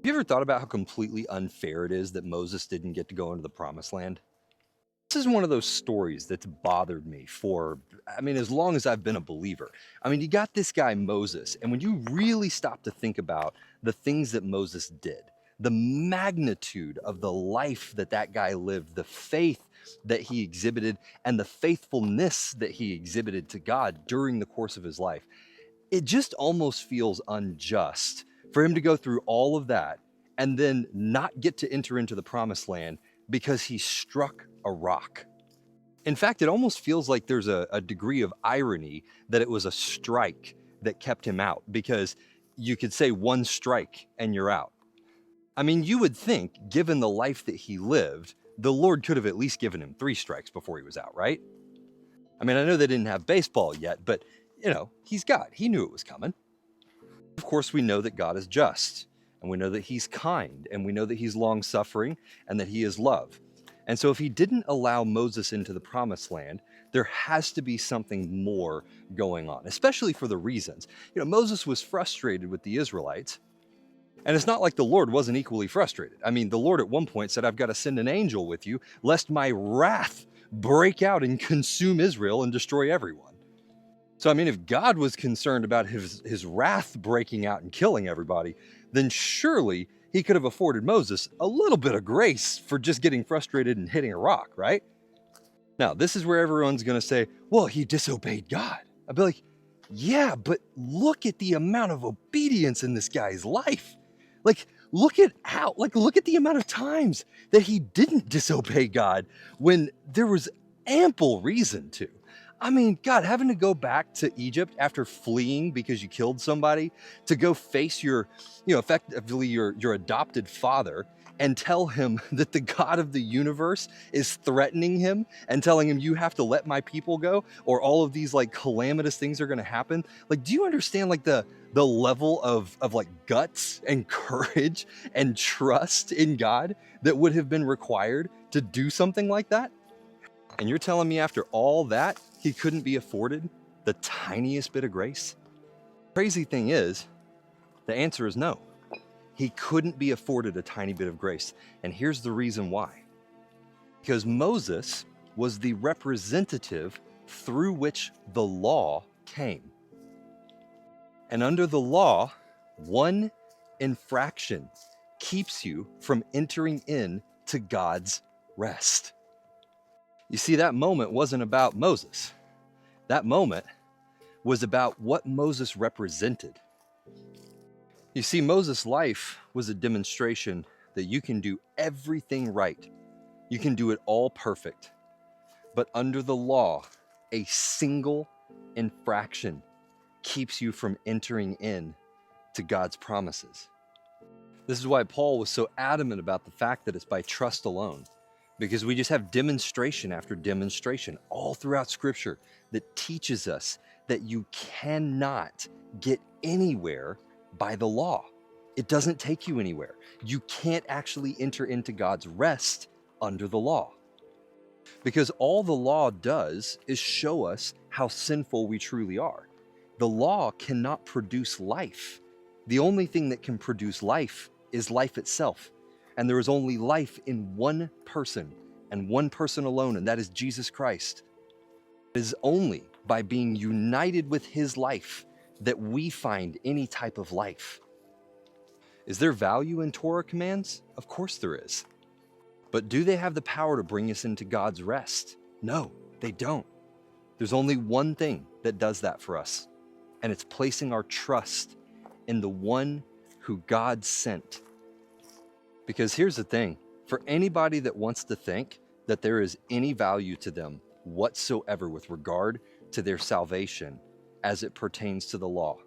Have you ever thought about how completely unfair it is that Moses didn't get to go into the promised land? This is one of those stories that's bothered me for, as long as I've been a believer. You got this guy Moses, and when you really stop to think about the things that Moses did, the magnitude of the life that that guy lived, the faith that he exhibited, and the faithfulness that he exhibited to God during the course of his life, it just almost feels unjust for him to go through all of that and then not get to enter into the promised land because he struck a rock. In fact, it almost feels like there's a degree of irony that it was a strike that kept him out, because you could say one strike and you're out. You would think, given the life that he lived, the Lord could have at least given him 3 strikes before he was out, right? I know they didn't have baseball yet, but he's God. He knew it was coming. Of course, we know that God is just, and we know that he's kind, and we know that he's long-suffering, and that he is love. And so if he didn't allow Moses into the promised land, there has to be something more going on, especially for the reasons. Moses was frustrated with the Israelites, and it's not like the Lord wasn't equally frustrated. The Lord at one point said, I've got to send an angel with you, lest my wrath break out and consume Israel and destroy everyone. So, if God was concerned about his wrath breaking out and killing everybody, then surely he could have afforded Moses a little bit of grace for just getting frustrated and hitting a rock, right? Now, this is where everyone's going to say, well, he disobeyed God. I'd be like, yeah, but look at the amount of obedience in this guy's life. Look at the amount of times that he didn't disobey God when there was ample reason to. God, having to go back to Egypt after fleeing because you killed somebody, to go face effectively your adopted father and tell him that the God of the universe is threatening him and telling him, you have to let my people go, or all of these calamitous things are going to happen. Do you understand the level of guts and courage and trust in God that would have been required to do something like that? And you're telling me after all that, he couldn't be afforded the tiniest bit of grace? Crazy thing is, the answer is no. He couldn't be afforded a tiny bit of grace. And here's the reason why. Because Moses was the representative through which the law came. And under the law, one infraction keeps you from entering into God's rest. You see, that moment wasn't about Moses. That moment was about what Moses represented. You see, Moses' life was a demonstration that you can do everything right. You can do it all perfect. But under the law, a single infraction keeps you from entering in to God's promises. This is why Paul was so adamant about the fact that it's by trust alone. Because we just have demonstration after demonstration all throughout Scripture that teaches us that you cannot get anywhere by the law. It doesn't take you anywhere. You can't actually enter into God's rest under the law. Because all the law does is show us how sinful we truly are. The law cannot produce life. The only thing that can produce life is life itself. And there is only life in one person, and one person alone, and that is Jesus Christ. It is only by being united with his life that we find any type of life. Is there value in Torah commands? Of course there is. But do they have the power to bring us into God's rest? No, they don't. There's only one thing that does that for us, and it's placing our trust in the one who God sent. Because here's the thing, for anybody that wants to think that there is any value to them whatsoever with regard to their salvation as it pertains to the law,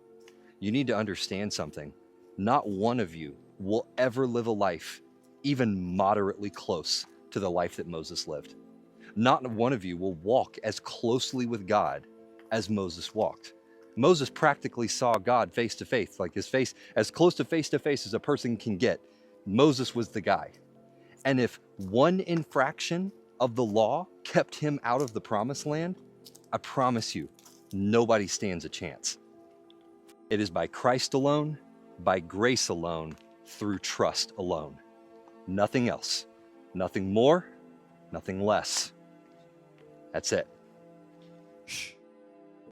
you need to understand something. Not one of you will ever live a life even moderately close to the life that Moses lived. Not one of you will walk as closely with God as Moses walked. Moses practically saw God face to face, his face, as close to face as a person can get. Moses was the guy. And if one infraction of the law kept him out of the promised land, I promise you, nobody stands a chance. It is by Christ alone, by grace alone, through trust alone. Nothing else. Nothing more, nothing less. That's it.